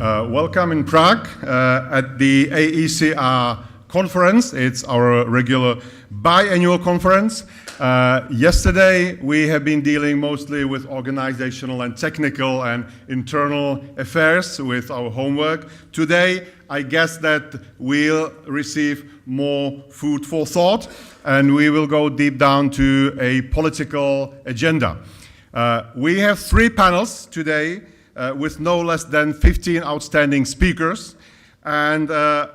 Welcome in Prague at the AECR conference. It's our regular biannual conference. Yesterday we have been dealing mostly with organizational and technical and internal affairs with our homework. Today I guess that we'll receive more food for thought and we will go deep down to a political agenda. We have 3 panels today with no less than 15 outstanding speakers. And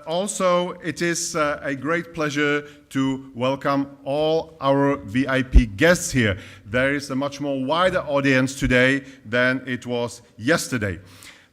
also it is a great pleasure to welcome all our VIP guests here. There is a much more wider audience today than it was yesterday.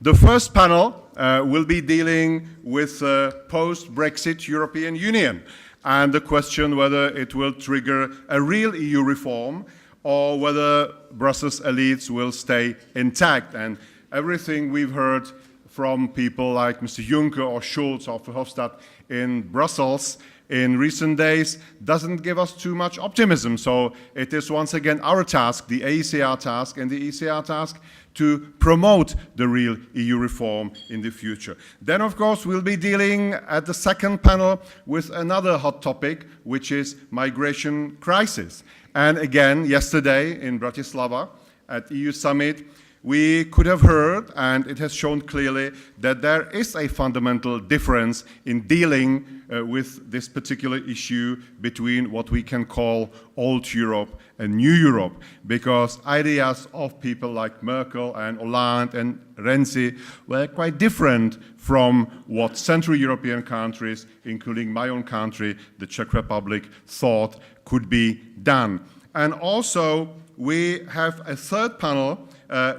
The first panel will be dealing with post-Brexit European Union and the question whether it will trigger a real EU reform or whether Brussels elites will stay intact. And everything we've heard from people like Mr. Juncker or Schulz or Verhofstadt in Brussels in recent days doesn't give us too much optimism. So it is once again our task, the AECR task and the ECR task, to promote the real EU reform in the future. Then, of course, we'll be dealing at the second panel with another hot topic, which is migration crisis. And again, yesterday in Bratislava at EU Summit, we could have heard, and it has shown clearly, that there is a fundamental difference in dealing with this particular issue between what we can call old Europe and new Europe, because ideas of people like Merkel and Hollande and Renzi were quite different from what Central European countries, including my own country, the Czech Republic, thought could be done. And also, we have a third panel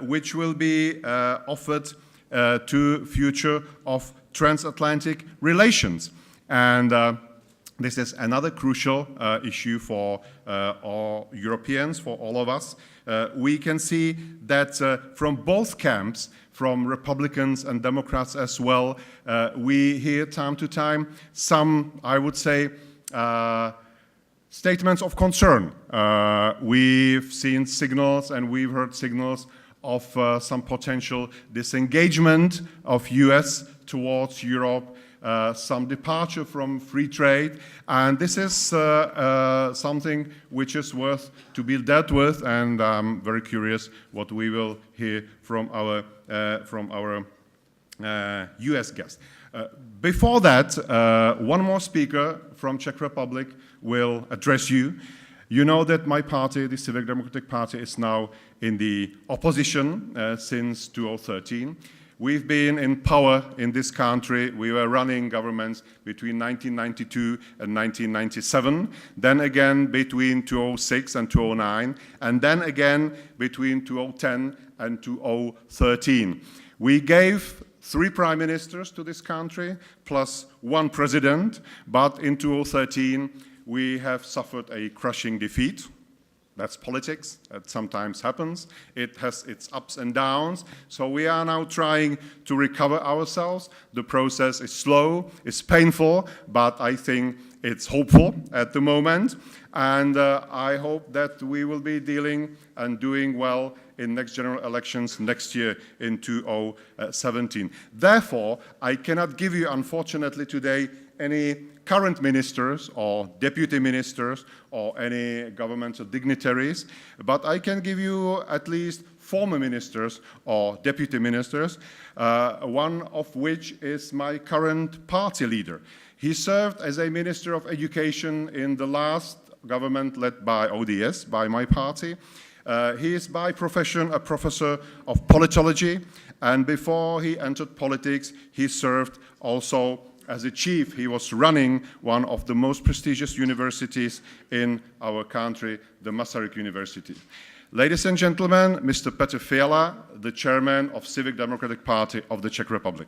which will be offered to future of transatlantic relations. And this is another crucial issue for all Europeans, for all of us. We can see that from both camps, from Republicans and Democrats as well, we hear time to time some, I would say, statements of concern. We've seen signals and we've heard signals of some potential disengagement of US towards Europe, some departure from free trade, and this is something which is worth to be dealt with, and I'm very curious what we will hear from our US guests. Before that, one more speaker from Czech Republic will address you. You know that my party, the Civic Democratic Party, is now in the opposition since 2013. We've been in power in this country. We were running governments between 1992 and 1997, then again between 2006 and 2009, and then again between 2010 and 2013. We gave 3 prime ministers to this country, plus 1 president, but in 2013, we have suffered a crushing defeat. That's politics, that sometimes happens. It has its ups and downs. So we are now trying to recover ourselves. The process is slow, it's painful, but I think it's hopeful at the moment. And I hope that we will be dealing and doing well in next general elections next year in 2017. Therefore, I cannot give you, unfortunately, today any current ministers or deputy ministers or any governmental dignitaries, but I can give you at least former ministers or deputy ministers, one of which is my current party leader. He served as a Minister of Education in the last government led by ODS, by my party. He is by profession a professor of politology, and before he entered politics, he served also as a chief. He was running one of the most prestigious universities in our country, the Masaryk University. Ladies and gentlemen, Mr. Petr Fiala, the chairman of Civic Democratic Party of the Czech Republic.